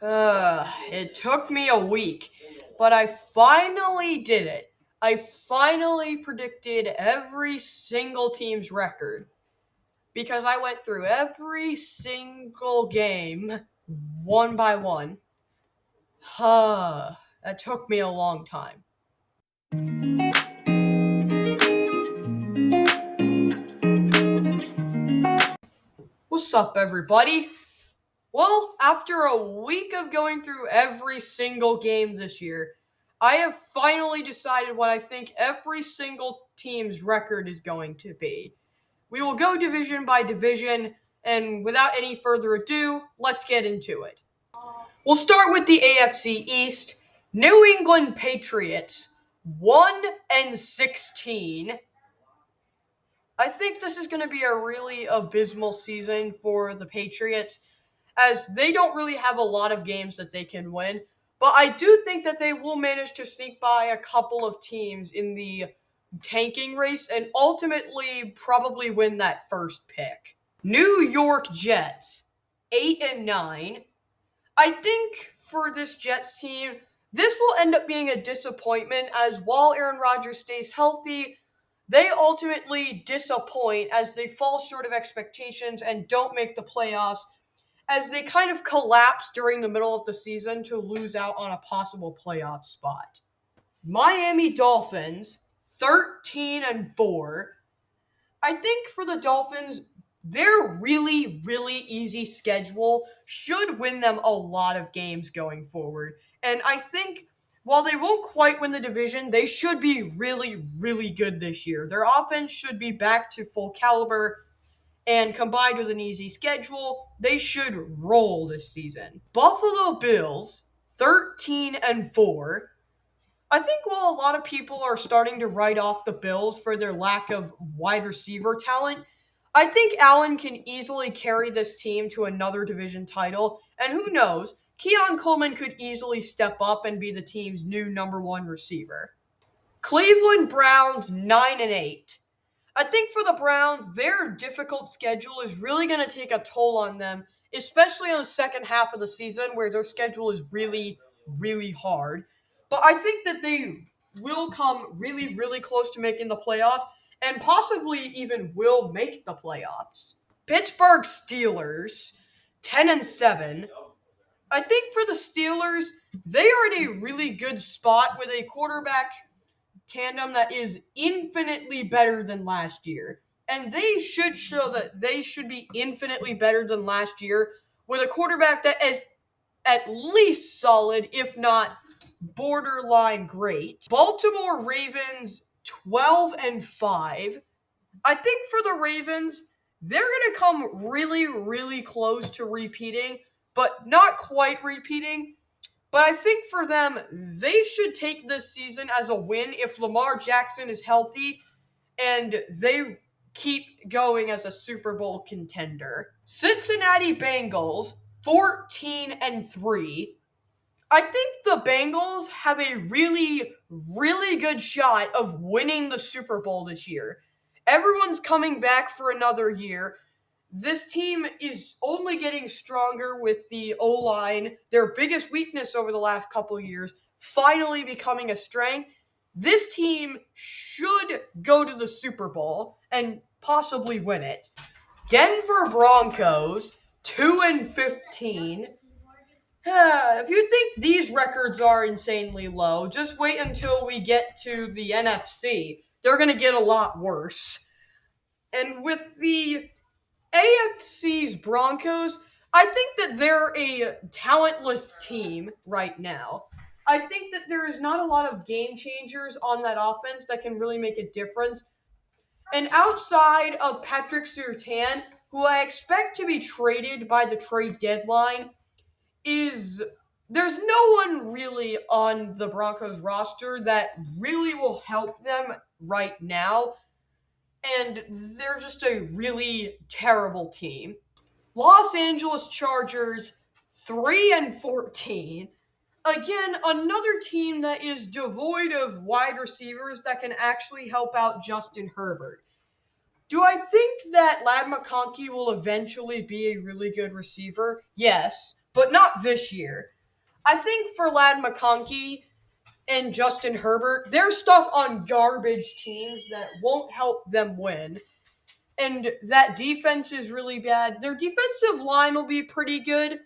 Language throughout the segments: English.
It took me a week, but I finally did it. I finally predicted every single team's record because I went through every single game one by one. That took me a long time. What's up, everybody? Well, after a week of going through every single game this year, I have finally decided what I think every single team's record is going to be. We will go division by division, and without any further ado, let's get into it. We'll start with the AFC East. New England Patriots, 1-16. I think this is going to be a really abysmal season for the Patriots, as they don't really have a lot of games that they can win. But I do think that they will manage to sneak by a couple of teams in the tanking race and ultimately probably win that first pick. New York Jets, 8-9. I think for this Jets team, this will end up being a disappointment, as while Aaron Rodgers stays healthy, they ultimately disappoint as they fall short of expectations and don't make the playoffs, as they kind of collapse during the middle of the season to lose out on a possible playoff spot. Miami Dolphins, 13-4. I think for the Dolphins, their really easy schedule should win them a lot of games going forward. And I think while they won't quite win the division, they should be really good this year. Their offense should be back to full caliber, and combined with an easy schedule, they should roll this season. Buffalo Bills, 13-4. I think while a lot of people are starting to write off the Bills for their lack of wide receiver talent, I think Allen can easily carry this team to another division title, and who knows, Keon Coleman could easily step up and be the team's new number one receiver. Cleveland Browns, 9-8. I think for the Browns, their difficult schedule is really going to take a toll on them, especially on the second half of the season where their schedule is really hard. But I think that they will come really close to making the playoffs and possibly even will make the playoffs. Pittsburgh Steelers, 10-7. I think for the Steelers, they are in a really good spot with a quarterback tandem that is infinitely better than last year. And they should show that they should be infinitely better than last year with a quarterback that is at least solid, if not borderline great. Baltimore Ravens, 12-5. I think for the Ravens, they're going to come really close to repeating, but not quite repeating. But I think for them, they should take this season as a win if Lamar Jackson is healthy and they keep going as a Super Bowl contender. Cincinnati Bengals, 14-3. I think the Bengals have a really good shot of winning the Super Bowl this year. Everyone's coming back for another year. This team is only getting stronger with the O-line, their biggest weakness over the last couple of years, finally becoming a strength. This team should go to the Super Bowl and possibly win it. Denver Broncos, 2-15. If you think these records are insanely low, just wait until we get to the NFC. They're going to get a lot worse. And with the AFC's Broncos, I think that they're a talentless team right now. I think that there is not a lot of game changers on that offense that can really make a difference. And outside of Patrick Surtain, who I expect to be traded by the trade deadline, there's no one really on the Broncos roster that really will help them right now. And they're just a really terrible team. Los Angeles Chargers, 3-14. Again, another team that is devoid of wide receivers that can actually help out Justin Herbert. Do I think that Ladd McConkey will eventually be a really good receiver? Yes. but not this year. I think for Lad McConkey and Justin Herbert, they're stuck on garbage teams that won't help them win. And that defense is really bad. Their defensive line will be pretty good,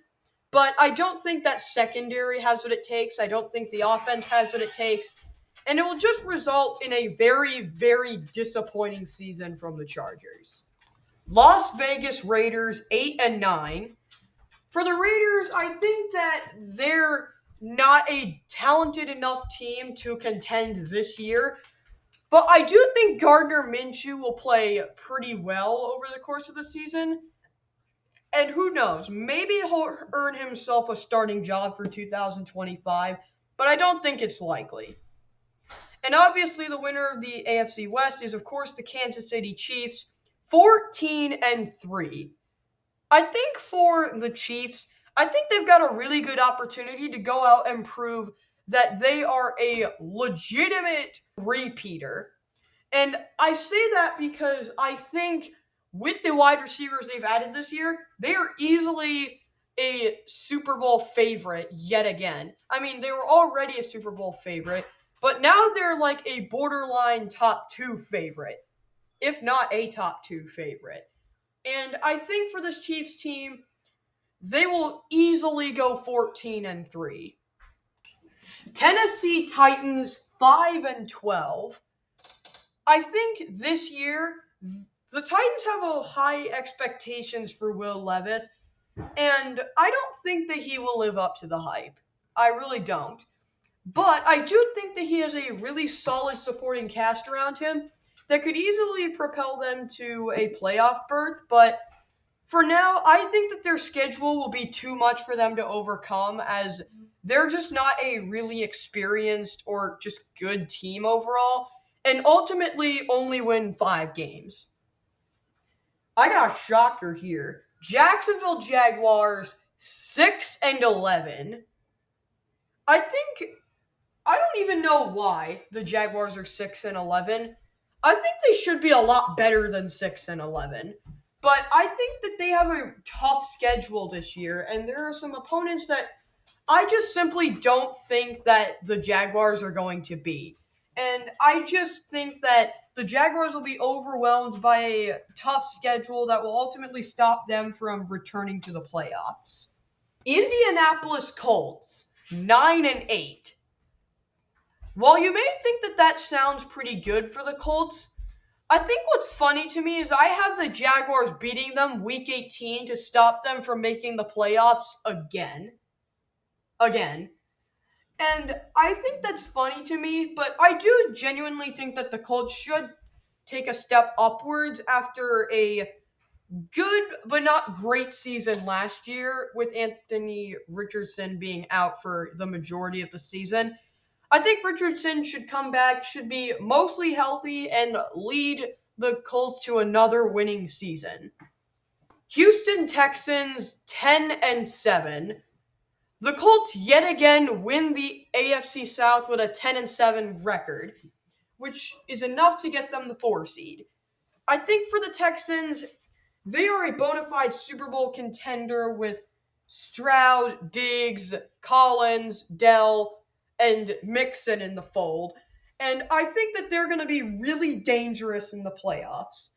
but I don't think that secondary has what it takes. I don't think the offense has what it takes. And it will just result in a very, very disappointing season from the Chargers. Las Vegas Raiders 8-9. For the Raiders, I think that they're not a talented enough team to contend this year. But I do think Gardner Minshew will play pretty well over the course of the season. And who knows, maybe he'll earn himself a starting job for 2025, but I don't think it's likely. And obviously the winner of the AFC West is of course the Kansas City Chiefs, 14-3. I think for the Chiefs, I think they've got a really good opportunity to go out and prove that they are a legitimate repeater. And I say that because I think with the wide receivers they've added this year, they are easily a Super Bowl favorite yet again. I mean, they were already a Super Bowl favorite, but now they're like a borderline top 2 favorite, if not a top 2 favorite. And I think for this Chiefs team, they will easily go 14-3. Tennessee Titans 5-12. I think this year the Titans have a high expectations for Will Levis, and I don't think that he will live up to the hype. I really don't. But I do think that he has a really solid supporting cast around him that could easily propel them to a playoff berth, but for now, I think that their schedule will be too much for them to overcome as they're just not a really experienced or just good team overall, and ultimately only win 5 games. I got a shocker here. Jacksonville Jaguars 6-11. I don't even know why the Jaguars are 6-11. I think they should be a lot better than 6-11. But I think that they have a tough schedule this year, and there are some opponents that I just simply don't think that the Jaguars are going to beat. And I just think that the Jaguars will be overwhelmed by a tough schedule that will ultimately stop them from returning to the playoffs. Indianapolis Colts 9-8. While you may think that that sounds pretty good for the Colts, I think what's funny to me is I have the Jaguars beating them week 18 to stop them from making the playoffs again. And I think that's funny to me, but I do genuinely think that the Colts should take a step upwards after a good but not great season last year with Anthony Richardson being out for the majority of the season. I think Richardson should come back, should be mostly healthy, and lead the Colts to another winning season. Houston Texans 10-7. The Colts yet again win the AFC South with a 10-7 record, which is enough to get them the 4 seed. I think for the Texans, they are a bona fide Super Bowl contender with Stroud, Diggs, Collins, Dell, and Mixon in the fold. And I think that they're going to be really dangerous in the playoffs.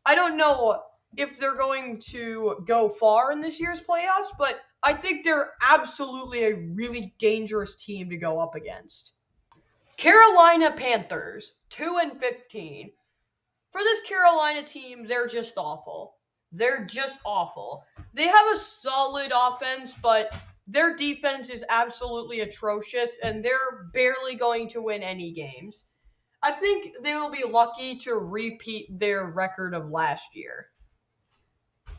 I don't know if they're going to go far in this year's playoffs, but I think they're absolutely a really dangerous team to go up against. Carolina Panthers 2-15. For this Carolina team, they're just awful. They're just awful. They have a solid offense, but their defense is absolutely atrocious, and they're barely going to win any games. I think they will be lucky to repeat their record of last year.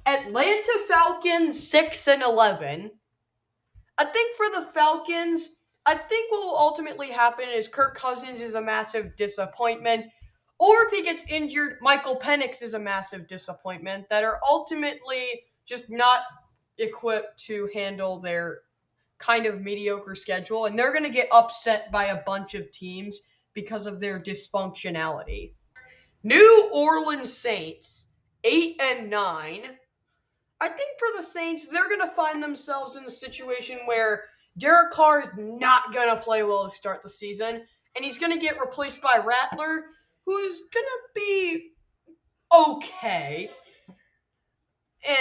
Atlanta Falcons 6-11. I think for the Falcons, I think what will ultimately happen is Kirk Cousins is a massive disappointment. Or if he gets injured, Michael Penix is a massive disappointment that are ultimately just not equipped to handle their kind of mediocre schedule. And they're going to get upset by a bunch of teams because of their dysfunctionality. New Orleans Saints 8-9. I think for the Saints, they're going to find themselves in a situation where Derek Carr is not going to play well to start the season, and he's going to get replaced by Rattler, who's going to be okay.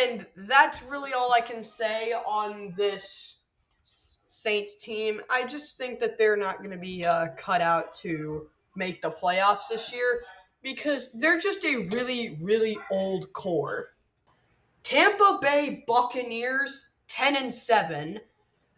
And that's really all I can say on this Saints team. I just think that they're not going to be cut out to make the playoffs this year because they're just a really, really old core. Tampa Bay Buccaneers 10-7.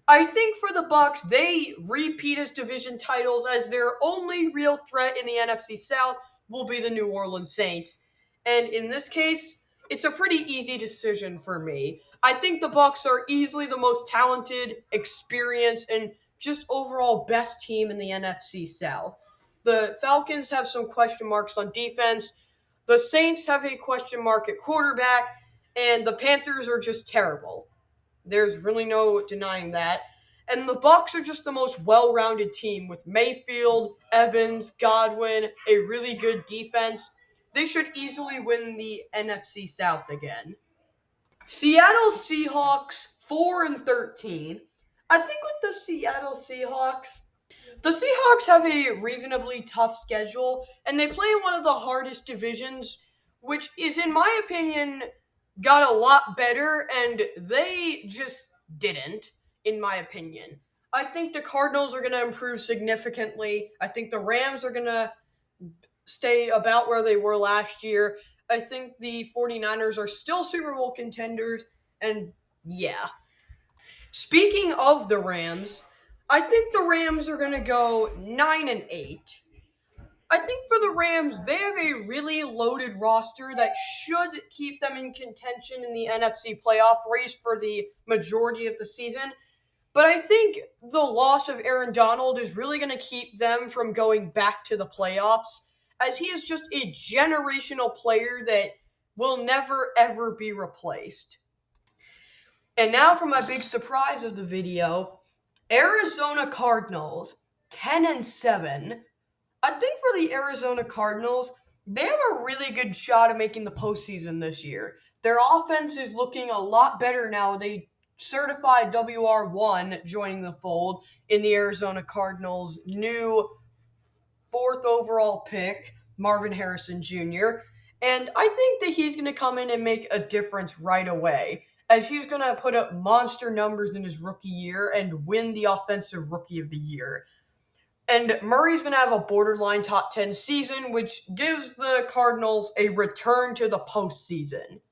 I think for the Bucks, they repeat as division titles as their only real threat in the NFC South will be the New Orleans Saints. And in this case, it's a pretty easy decision for me. I think the Bucks are easily the most talented, experienced, and just overall best team in the NFC South. The Falcons have some question marks on defense. The Saints have a question mark at quarterback, and the Panthers are just terrible. There's really no denying that. And the Bucks are just the most well-rounded team with Mayfield, Evans, Godwin, a really good defense. They should easily win the NFC South again. Seattle Seahawks 4-13. I think with the Seattle Seahawks, the Seahawks have a reasonably tough schedule, and they play in one of the hardest divisions, which is, in my opinion, got a lot better, and they just didn't, in my opinion. I think the Cardinals are going to improve significantly. I think the Rams are going to stay about where they were last year. I think the 49ers are still Super Bowl contenders, and yeah. Speaking of the Rams, I think the Rams are going to go 9-8. I think for the Rams, they have a really loaded roster that should keep them in contention in the NFC playoff race for the majority of the season. But I think the loss of Aaron Donald is really going to keep them from going back to the playoffs, as he is just a generational player that will never, ever be replaced. And now for my big surprise of the video, Arizona Cardinals, 10-7. I think for the Arizona Cardinals, they have a really good shot at making the postseason this year. Their offense is looking a lot better now. They certified WR1 joining the fold in the Arizona Cardinals' new fourth overall pick, Marvin Harrison Jr. And I think that he's going to come in and make a difference right away, as he's going to put up monster numbers in his rookie year and win the Offensive Rookie of the Year. And Murray's going to have a borderline top 10 season, which gives the Cardinals a return to the postseason.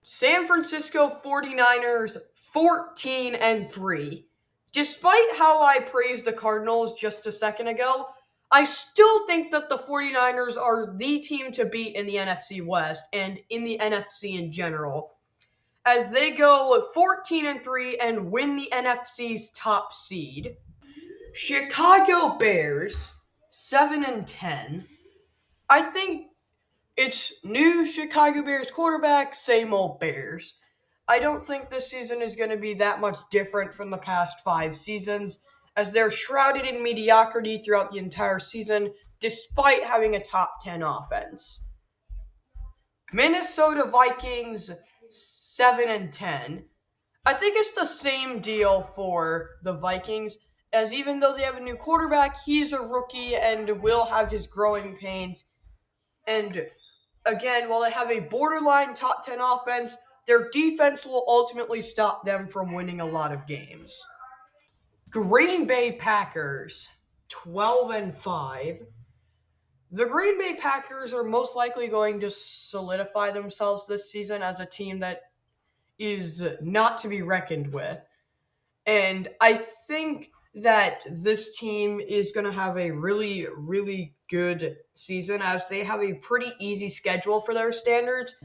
San Francisco 49ers 14-3. Despite how I praised the Cardinals just a second ago, I still think that the 49ers are the team to beat in the NFC West and in the NFC in general, as they go 14-3 and win the NFC's top seed. Chicago Bears 7-10. I think it's new Chicago Bears quarterback, same old Bears. I don't think this season is going to be that much different from the past 5 seasons, as they're shrouded in mediocrity throughout the entire season, despite having a top 10 offense. Minnesota Vikings 7-10. I think it's the same deal for the Vikings, as even though they have a new quarterback, he's a rookie and will have his growing pains. And again, while they have a borderline top 10 offense, their defense will ultimately stop them from winning a lot of games. Green Bay Packers 12-5. The Green Bay Packers are most likely going to solidify themselves this season as a team that is not to be reckoned with. And I think that this team is going to have a really, really good season, as they have a pretty easy schedule for their standards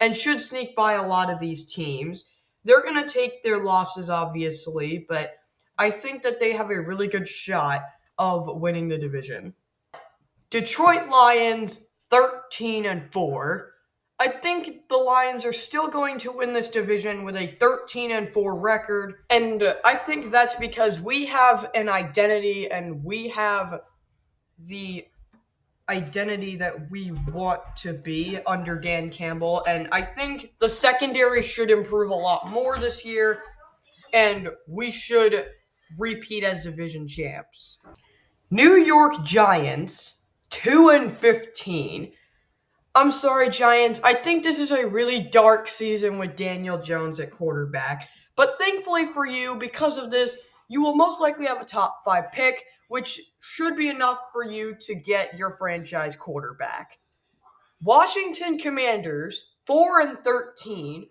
and should sneak by a lot of these teams. They're going to take their losses, obviously, but I think that they have a really good shot of winning the division. Detroit Lions 13-4. I think the Lions are still going to win this division with a 13-4 record, and I think that's because we have an identity and we have the identity that we want to be under Dan Campbell, and I think the secondary should improve a lot more this year, and we should repeat as division champs. New York Giants, 2-15. I'm sorry, Giants. I think this is a really dark season with Daniel Jones at quarterback. But thankfully for you, because of this, you will most likely have a top 5 pick, which should be enough for you to get your franchise quarterback. Washington Commanders, 4-13.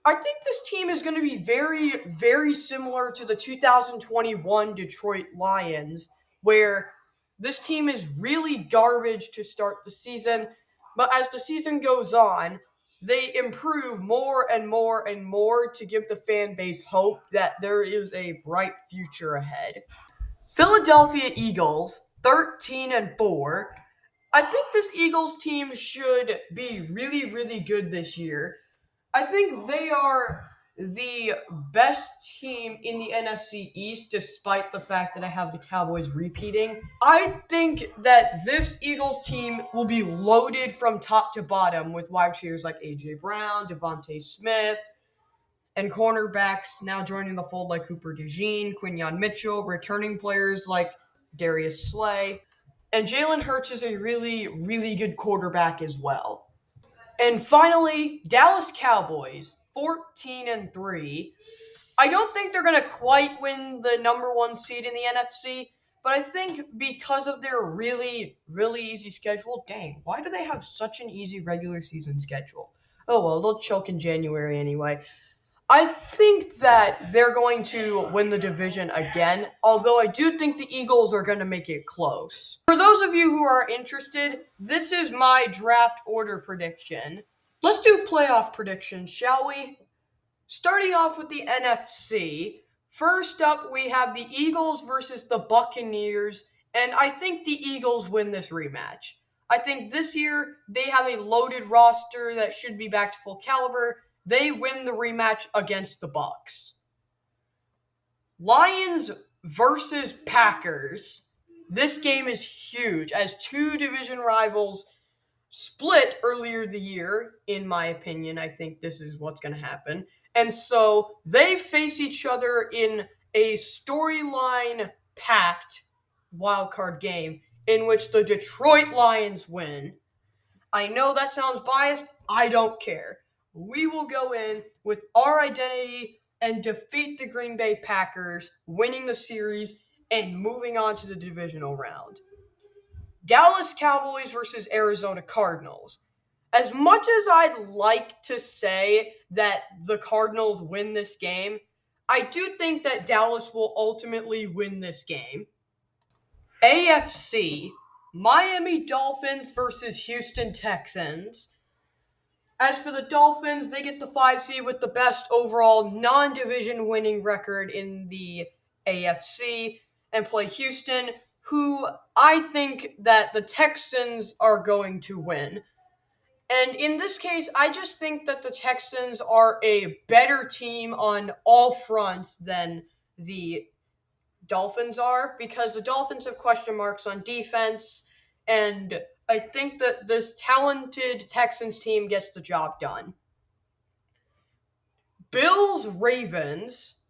I think this team is going to be very, very similar to the 2021 Detroit Lions, where this team is really garbage to start the season, but as the season goes on, they improve more and more and more to give the fan base hope that there is a bright future ahead. Philadelphia Eagles, 13-4. I think this Eagles team should be really, really good this year. I think they are the best team in the NFC East, despite the fact that I have the Cowboys repeating. I think that this Eagles team will be loaded from top to bottom with wide receivers like A.J. Brown, Devontae Smith, and cornerbacks now joining the fold like Cooper DeJean, Quinyon Mitchell, returning players like Darius Slay. And Jalen Hurts is a really, really good quarterback as well. And finally, Dallas Cowboys, 14-3. I don't think they're going to quite win the number 1 seed in the NFC, but I think because of their really, really easy schedule, dang, why do they have such an easy regular season schedule? Oh, well, they'll choke in January anyway. I think that they're going to win the division again, although I do think the Eagles are going to make it close. For those of you who are interested, this is my draft order prediction. Let's do playoff predictions, shall we? Starting off with the NFC, first up we have the Eagles versus the Buccaneers, and I think the Eagles win this rematch. I think this year they have a loaded roster that should be back to full caliber. They win the rematch against the Bucs. Lions versus Packers. This game is huge as two division rivals split earlier the year. In my opinion, I think this is what's going to happen. And so they face each other in a storyline-packed wildcard game in which the Detroit Lions win. I know that sounds biased. I don't care. We will go in with our identity and defeat the Green Bay Packers, winning the series and moving on to the divisional round. Dallas Cowboys versus Arizona Cardinals. As much as I'd like to say that the Cardinals win this game, I do think that Dallas will ultimately win this game. AFC, Miami Dolphins versus Houston Texans. As for the Dolphins, they get the 5 seed with the best overall non-division winning record in the AFC and play Houston, who I think that the Texans are going to win. And in this case, I just think that the Texans are a better team on all fronts than the Dolphins are, because the Dolphins have question marks on defense, and I think that this talented Texans team gets the job done. Bills-Ravens.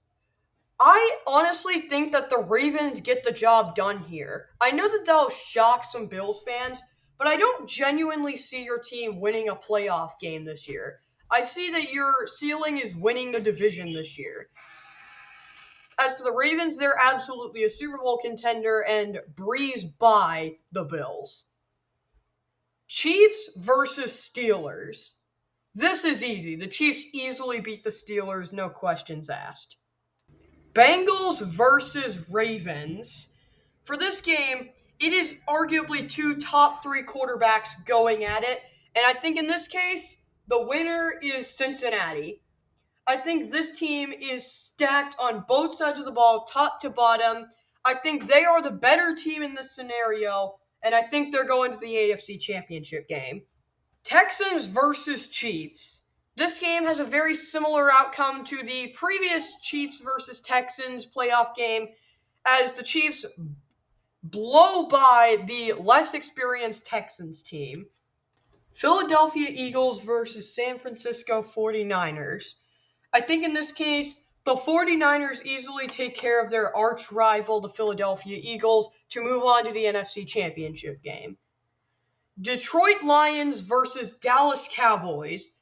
I honestly think that the Ravens get the job done here. I know that that'll shock some Bills fans, but I don't genuinely see your team winning a playoff game this year. I see that your ceiling is winning the division this year. As for the Ravens, they're absolutely a Super Bowl contender and breeze by the Bills. Chiefs versus Steelers. This is easy. The Chiefs easily beat the Steelers, no questions asked. Bengals versus Ravens. For this game, it is arguably two top 3 quarterbacks going at it, and I think in this case, the winner is Cincinnati. I think this team is stacked on both sides of the ball, top to bottom. I think they are the better team in this scenario, and I think they're going to the AFC Championship game. Texans versus Chiefs. This game has a very similar outcome to the previous Chiefs versus Texans playoff game, as the Chiefs blow by the less experienced Texans team. Philadelphia Eagles versus San Francisco 49ers. I think in this case, the 49ers easily take care of their arch rival, the Philadelphia Eagles, to move on to the NFC Championship game. Detroit Lions versus Dallas Cowboys.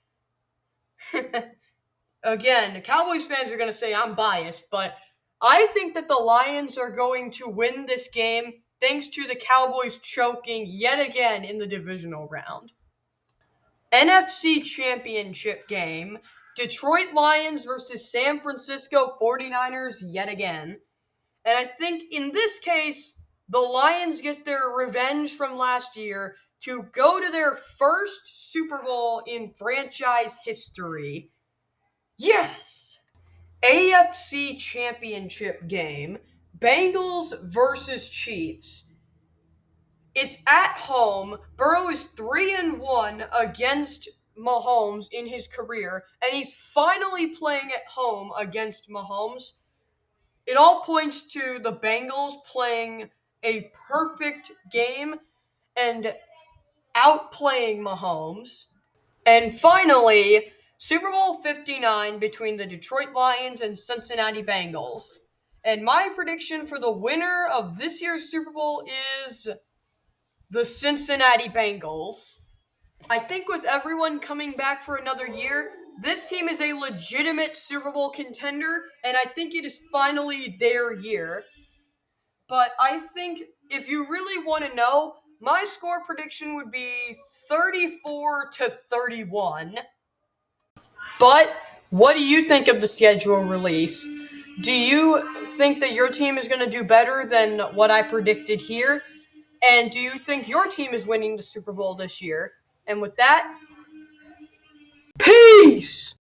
Again, Cowboys fans are going to say I'm biased, but I think that the Lions are going to win this game thanks to the Cowboys choking yet again in the divisional round. NFC Championship game, Detroit Lions versus San Francisco 49ers yet again. And I think in this case, the Lions get their revenge from last year to go to their first Super Bowl in franchise history. Yes! AFC Championship game, Bengals versus Chiefs. It's at home. Burrow is 3-1 against Mahomes in his career, and he's finally playing at home against Mahomes. It all points to the Bengals playing a perfect game and outplaying Mahomes. And finally, Super Bowl 59 between the Detroit Lions and Cincinnati Bengals. And my prediction for the winner of this year's Super Bowl is the Cincinnati Bengals. I think with everyone coming back for another year, this team is a legitimate Super Bowl contender, and I think it is finally their year. But I think if you really want to know, my score prediction would be 34-31. But what do you think of the schedule release? Do you think that your team is going to do better than what I predicted here? And do you think your team is winning the Super Bowl this year? And with that, peace!